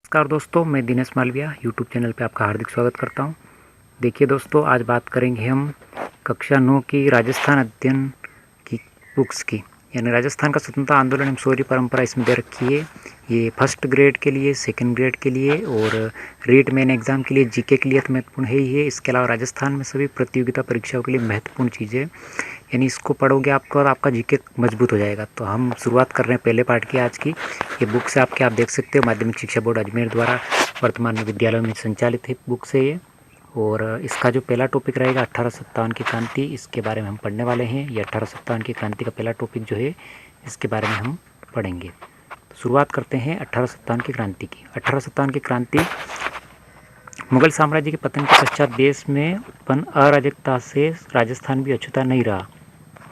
नमस्कार दोस्तों, मैं दिनेश मालविया यूट्यूब चैनल पे आपका हार्दिक स्वागत करता हूं। देखिए दोस्तों, आज बात करेंगे हम कक्षा 9 की राजस्थान अध्ययन की बुक्स की, यानी राजस्थान का स्वतंत्रता आंदोलन एवं शौर्य परंपरा इसमें दे रखी है। ये फर्स्ट ग्रेड के लिए, सेकंड ग्रेड के लिए और रीट मेन एग्ज़ाम के लिए, जीके के लिए तो महत्वपूर्ण है ही है। इसके अलावा राजस्थान में सभी प्रतियोगिता परीक्षाओं के लिए महत्वपूर्ण चीज़ें, यानी इसको पढ़ोगे आपका और आपका जीके मजबूत हो जाएगा। तो हम शुरुआत कर रहे हैं पहले पार्ट की आज की। ये बुक्स आपके आप देख सकते हो, माध्यमिक शिक्षा बोर्ड अजमेर द्वारा वर्तमान में विद्यालयों में संचालित है बुक्स है ये। और इसका जो पहला टॉपिक रहेगा 1857 की क्रांति, इसके बारे में हम पढ़ने वाले हैं। ये 1857 की क्रांति का पहला टॉपिक जो है, इसके बारे में हम पढ़ेंगे। तो शुरुआत करते हैं 1857 की क्रांति की। 1857 की क्रांति मुगल साम्राज्य के पतन के पश्चात देश में उत्पन्न अराजकता से राजस्थान भी अछूता नहीं रहा।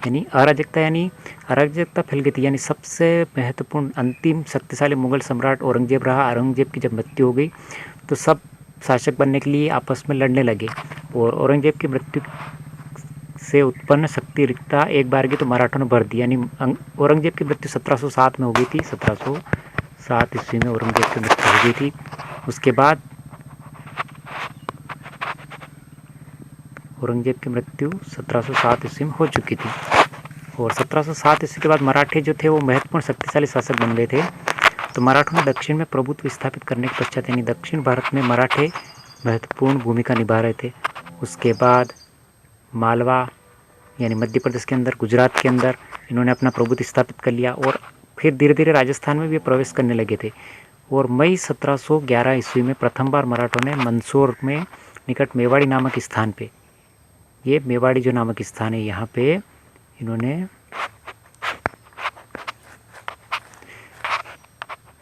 यानी अराजकता फैल गई थी। यानी सबसे महत्वपूर्ण अंतिम शक्तिशाली मुगल सम्राट औरंगजेब रहा। औरंगजेब की जब मृत्यु हो गई तो सब शासक बनने के लिए आपस में लड़ने लगे और औरंगजेब की मृत्यु से उत्पन्न शक्ति रिक्ता एक बार की तो मराठों ने भर दी। यानी औरंगजेब की मृत्यु 1707 में हो गई थी। 1707 ईस्वी में औरंगजेब की मृत्यु हो गई थी। उसके बाद औरंगजेब की मृत्यु 1707 ईस्वी में हो चुकी थी। और 1707 ईस्वी के बाद मराठे जो थे वो महत्वपूर्ण शक्तिशाली शासक बन गए थे। तो मराठों ने दक्षिण में प्रभुत्व स्थापित करने के पश्चात, यानी दक्षिण भारत में मराठे महत्वपूर्ण भूमिका निभा रहे थे। उसके बाद मालवा यानी मध्य प्रदेश के अंदर, गुजरात के अंदर इन्होंने अपना प्रभुत्व स्थापित कर लिया और फिर धीरे धीरे राजस्थान में भी प्रवेश करने लगे थे। और मई 1711 ईस्वी में प्रथम बार मराठों ने मंदसौर में निकट मेवाड़ी नामक स्थान पे, ये मेवाड़ी जो नामक स्थान है, यहाँ पे इन्होंने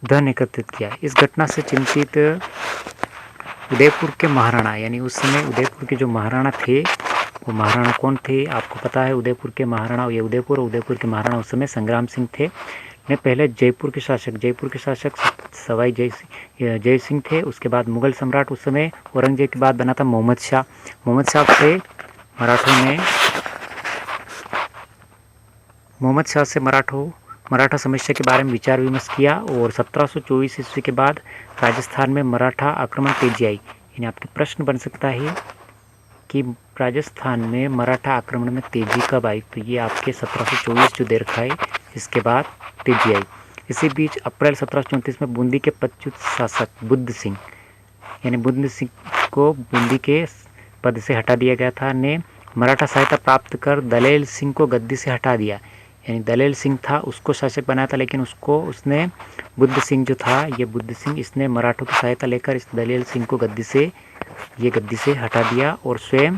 धन एकत्रित किया। इस घटना से चिंतित उदयपुर के महाराणा, यानी उस समय उदयपुर के जो महाराणा थे, वो महाराणा कौन थे आपको पता है? उदयपुर के महाराणा, ये उदयपुर के महाराणा उस समय संग्राम सिंह थे। ने पहले जयपुर के शासक सवाई जय सिंह थे। उसके बाद मुगल सम्राट उस समय औरंगजेब के बाद बना था मोहम्मद शाह से मराठा समस्या के बारे में विचार विमर्श किया। और 1724 ईस्वी के बाद राजस्थान में मराठा आक्रमण तेजी आई। यानी आपके प्रश्न बन सकता है कि राजस्थान में मराठा आक्रमण में तेजी कब आई? तो ये आपके 1724 जो दे रखा है, इसके बाद तेजी आई। इसी बीच अप्रैल 1734 में बूंदी के पदच्युत शासक बुद्ध सिंह, यानी बुद्ध सिंह को बूंदी के पद से हटा दिया गया था, ने मराठा सहायता प्राप्त कर दलेल सिंह को गद्दी से हटा दिया। यानी दलेल सिंह था, उसको शासक बनाया था, लेकिन उसने बुद्ध सिंह जो था, ये बुद्ध सिंह, इसने मराठों की सहायता लेकर इस दलेल सिंह को गद्दी से हटा दिया और स्वयं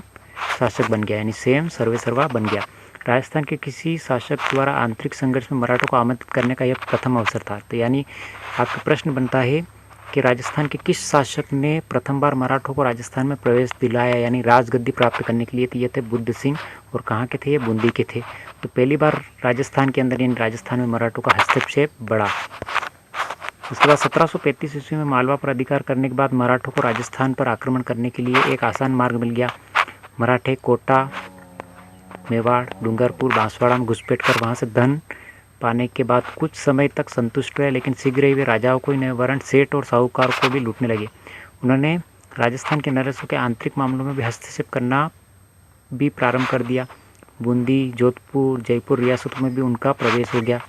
शासक बन गया। यानी स्वयं सर्वे सर्वा बन गया। राजस्थान के किसी शासक द्वारा आंतरिक संघर्ष में मराठों को आमंत्रित करने का यह प्रथम अवसर था। तो यानी आपका प्रश्न बनता है कि राजस्थान के किस शासक ने प्रथम बार मराठों को राजस्थान में प्रवेश दिलाया, यानी राजगद्दी प्राप्त करने के लिए? तो ये थे बुद्ध सिंह। और कहाँ के थे ये? बूंदी के थे। तो पहली बार राजस्थान के अंदर, यानी राजस्थान में मराठों का हस्तक्षेप बढ़ा। उसके बाद 1735 ईस्वी में मालवा पर अधिकार करने के बाद मराठों को राजस्थान पर आक्रमण करने के लिए एक आसान मार्ग मिल गया। मराठे कोटा, मेवाड़, डूंगरपुर, बांसवाड़ा में घुसपैठ कर वहाँ से धन पाने के बाद कुछ समय तक संतुष्ट रहे, लेकिन शीघ्र ही वे राजाओं को, वरण सेठ और साहूकार को भी लूटने लगे। उन्होंने राजस्थान के नरेशों के आंतरिक मामलों में भी हस्तक्षेप करना भी प्रारंभ कर दिया। बूंदी, जोधपुर, जयपुर रियासतों में भी उनका प्रवेश हो गया।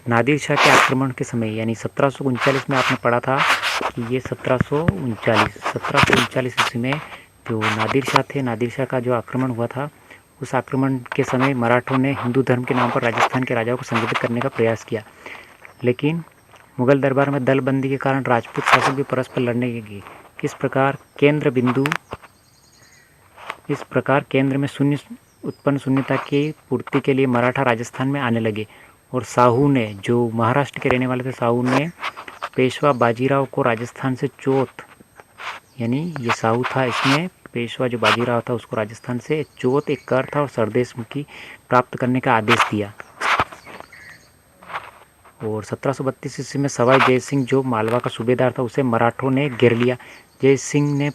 नादिर शाह के आक्रमण के समय, यानी 1739 में आपने पढ़ा था कि ये 1739 ईस्वी में जो नादिर शाह थे, नादिर शाह का जो आक्रमण हुआ था, उस आक्रमण के समय मराठों ने हिंदू धर्म के नाम पर राजस्थान के राजाओं को संगठित करने का प्रयास किया, लेकिन मुगल दरबार में दलबंदी के कारण राजपूत शासक भी परस्पर लड़ने लगे। इस प्रकार केंद्र में शून्यता की पूर्ति के लिए मराठा राजस्थान में आने लगे। और साहू ने, जो महाराष्ट्र के रहने वाले थे, साहू ने पेशवा बाजीराव को राजस्थान से यानी ये साहू था, इसमें पेशवा जो बाजीराव था उसको राजस्थान से चौथ, एक कर था और सरदेश मुखी प्राप्त करने का आदेश दिया। और 1732 ईस्वी में सवाई जय सिंह, जो मालवा का सूबेदार था, उसे मराठों ने घेर लिया। जय सिंह ने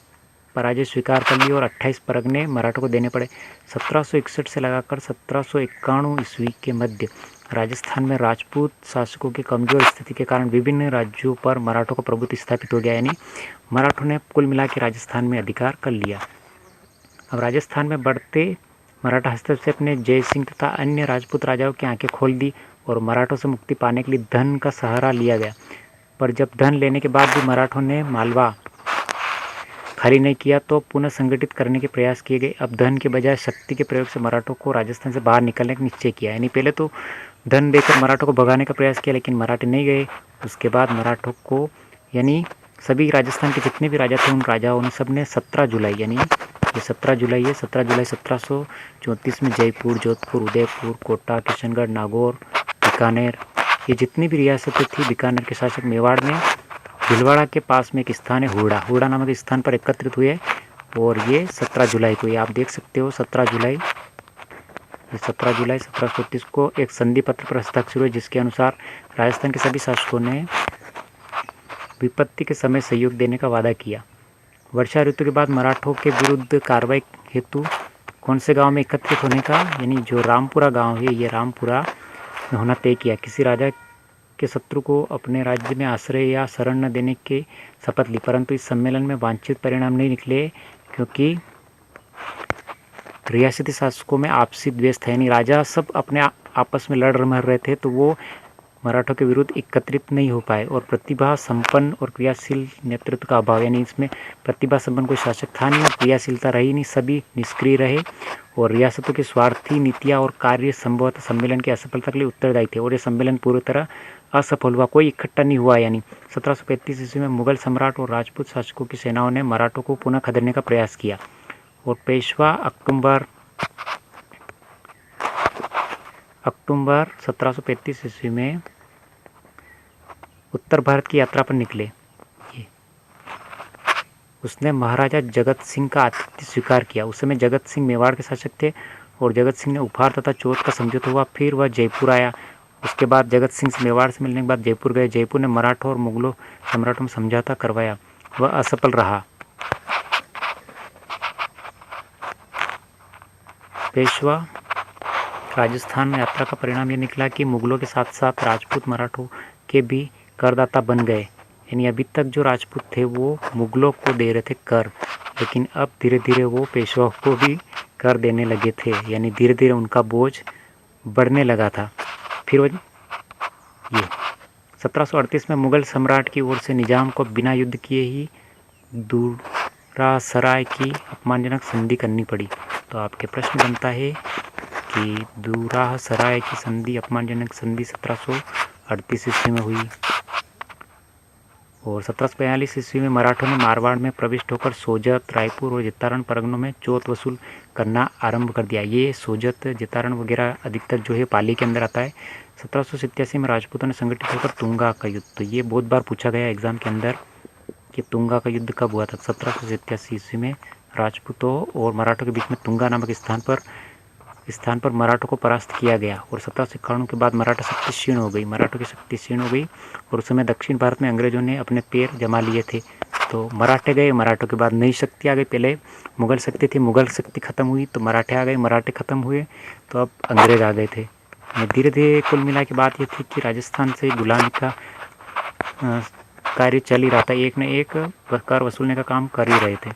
पराजय स्वीकार कर ली और 28 परगने मराठों को देने पड़े। 1761 से लगाकर 1791 ईस्वी के मध्य राजस्थान में राजपूत शासकों की कमजोर स्थिति के कारण विभिन्न राज्यों पर मराठों का प्रभुत्व स्थापित हो गया, यानी मराठों ने कुल मिला के राजस्थान में अधिकार कर लिया। अब राजस्थान में बढ़ते मराठा हस्तक्षेप ने जय सिंह तथा अन्य राजपूत राजाओं की आंखें खोल दी और मराठों से मुक्ति पाने के लिए धन का सहारा लिया गया। पर जब धन लेने के बाद भी मराठों ने मालवा खाली नहीं किया तो पुनः संगठित करने के प्रयास किए गए। अब धन के बजाय शक्ति के प्रयोग से मराठों को राजस्थान से बाहर निकलने का निश्चय किया। यानी पहले तो धन देकर मराठों को भगाने का प्रयास किया, लेकिन मराठे नहीं गए। उसके बाद मराठों को, यानी सभी राजस्थान के जितने भी राजा थे उन राजाओं ने सब ने 17 जुलाई, यानी ये 17 जुलाई है, 17 जुलाई 1734 में जयपुर, जोधपुर, उदयपुर, कोटा, किशनगढ़, नागौर, बीकानेर, ये जितनी भी रियासतें थी, बीकानेर के शासक मेवाड़ में भीलवाड़ा के पास में एक स्थान है हुड़ा नामक स्थान पर एकत्रित हुए और ये 17 जुलाई को, ये आप देख सकते हो 17 जुलाई 1730 को एक संधि पत्र पर हस्ताक्षर हुए, जिसके अनुसार राजस्थान के सभी शासकों ने विपत्ति के समय सहयोग देने का वादा किया। वर्षा ऋतु के बाद मराठों के विरुद्ध कार्रवाई हेतु कौन से गांव में एकत्रित होने का, यानी जो रामपुरा गांव है, ये रामपुरा में होना तय किया। किसी राजा के शत्रु को अपने राज्य में आश्रय या शरण न देने की शपथ ली, परंतु इस सम्मेलन में वांछित परिणाम नहीं निकले, क्योंकि रियासती शासकों में आपसी द्वेष था, यानी राजा सब अपने आपस में लड़ मर रहे थे, तो वो मराठों के विरुद्ध एकत्रित नहीं हो पाए। और प्रतिभा संपन्न और क्रियाशील नेतृत्व का अभाव, यानी इसमें प्रतिभा संपन्न कोई शासक था नहीं और क्रियाशीलता रही नहीं, सभी निष्क्रिय रहे और रियासतों की स्वार्थी नीतियाँ और कार्य संभवतः सम्मेलन की असफलता के लिए उत्तरदायी थे। और ये सम्मेलन पूरी तरह असफल हुआ, कोई इकट्ठा नहीं हुआ। यानी 1735 ईस्वी में मुगल सम्राट और राजपूत शासकों की सेनाओं ने मराठों को पुनः खदेड़ने का प्रयास किया और पेशवा अक्टूबर 1735 ईस्वी में उत्तर भारत की यात्रा पर निकले। उसने महाराजा जगत सिंह का आतिथ्य स्वीकार किया। उस समय जगत सिंह मेवाड़ के शासक थे और जगत सिंह ने उपहार तथा चौथ का समझौता हुआ। फिर वह जयपुर आया। उसके बाद जगत सिंह से मेवाड़ से मिलने के बाद जयपुर गए। जयपुर ने मराठों और मुगलों सम्राटों में समझौता करवाया, वह असफल रहा। पेशवा राजस्थान में यात्रा का परिणाम यह निकला कि मुगलों के साथ साथ राजपूत मराठों के भी करदाता बन गए। यानी अभी तक जो राजपूत थे वो मुगलों को दे रहे थे कर, लेकिन अब धीरे धीरे वो पेशवाओं को भी कर देने लगे थे, यानी धीरे धीरे उनका बोझ बढ़ने लगा था। फिर ये 1738 में मुगल सम्राट की ओर से निजाम को बिना युद्ध किए ही दूरासराय की अपमानजनक संधि करनी पड़ी। तो आपके प्रश्न बनता है कि दूरासराय की संधि, अपमानजनक संधि 1738 ईस्वी में हुई और 1742 ईस्वी में मराठों ने मारवाड़ में प्रविष्ट होकर सोजत, रायपुर और जितारण परगनों में चौथ वसूल करना आरंभ कर दिया। ये सोजत, जितारण वगैरह अधिकतर जो है पाली के अंदर आता है। 1787 में राजपूतों ने संगठित होकर तुंगा का युद्ध, तो ये बहुत बार पूछा गया एग्जाम के अंदर कि तुंगा का युद्ध कब हुआ था। 1787 ईस्वी में राजपूतों और मराठों के बीच में तुंगा नामक स्थान पर मराठों को परास्त किया गया और 1791 के बाद मराठा शक्ति क्षीण हो गई, मराठों की शक्ति क्षीण हो गई और उस समय दक्षिण भारत में अंग्रेजों ने अपने पैर जमा लिए थे। तो मराठे गए, मराठों के बाद नई शक्ति आ गई। पहले मुगल शक्ति थी, मुगल शक्ति खत्म हुई तो मराठे आ गए, मराठे खत्म हुए तो अब अंग्रेज आ गए थे। धीरे धीरे कुल मिला के बात ये थी कि राजस्थान से गुलामी का कार्य चल ही रहा था, एक न एक कर वसूलने का काम कर ही रहे थे।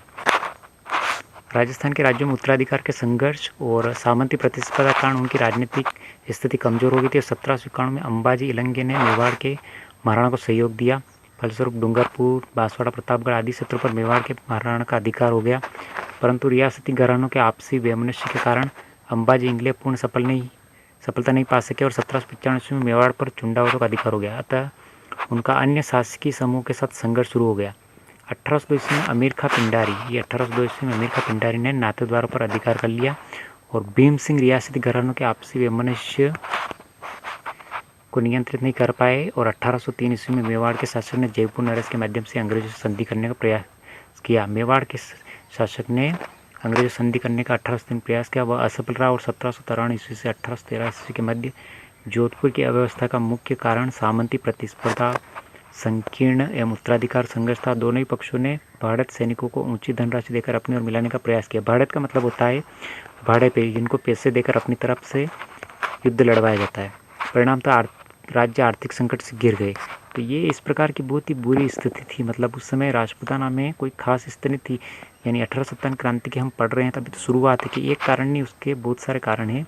राजस्थान के राज्यों में उत्तराधिकार के संघर्ष और सामंती प्रतिस्पर्धा के कारण उनकी राजनीतिक स्थिति कमजोर हो गई थी। 1791 में अंबाजी इलंगे ने मेवाड़ के महाराणा को सहयोग दिया। फलस्वरूप डूंगरपुर, बांसवाड़ा, प्रतापगढ़ आदि क्षेत्रों पर मेवाड़ के महाराणा का अधिकार हो गया, परंतु रियासती घरानों के आपसी वैमनस्य के कारण अंबाजी इंगले पूर्ण सफलता नहीं पा सके और 1795 में मेवाड़ पर चुंडावतों का अधिकार हो गया। अतः उनका अन्य शासकीय समूह के साथ संघर्ष शुरू हो गया। 1802 ईस्वी में अमीर खां पिंडारी ने नाथद्वारा पर अधिकार कर लिया और भीम सिंह रियासती घरानों के आपसी वैमनस्य को नियंत्रित नहीं कर पाए और 1803 ईस्वी में मेवाड़ के शासक ने जयपुर नरेश के माध्यम से अंग्रेजों से संधि करने का प्रयास किया। मेवाड़ के शासक ने अंग्रेजों से संधि करने का 1803 प्रयास किया, वह असफल रहा और 1793 ईस्वी से 1813 ईस्वी के मध्य जोधपुर की अव्यवस्था का मुख्य कारण सामंती प्रतिस्पर्धा, संकीर्ण एवं उत्तराधिकार संघर्ष था। दोनों ही पक्षों ने भाड़त सैनिकों को ऊंची धनराशि देकर अपनी ओर मिलाने का प्रयास किया। भाड़त का मतलब होता है भाड़े पे, जिनको पैसे देकर अपनी तरफ से युद्ध लड़वाया जाता है। परिणामतः राज्य आर्थिक संकट से घिर गए। तो ये इस प्रकार की बहुत ही बुरी स्थिति थी। मतलब उस समय राजपूताना में कोई खास स्थिति थी, यानी 1857 क्रांति के हम पढ़ रहे हैं तभी तो शुरुआत है कि एक कारण नहीं, उसके बहुत सारे कारण हैं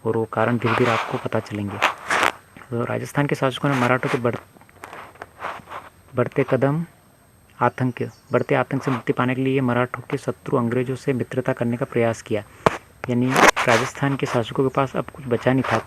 और वो कारण धीरे धीरे आपको पता चलेंगे। तो राजस्थान के शासकों ने मराठों के बढ़ते आतंक से मुक्ति पाने के लिए मराठों के शत्रु अंग्रेजों से मित्रता करने का प्रयास किया। यानी राजस्थान के शासकों के पास अब कुछ बचा नहीं था।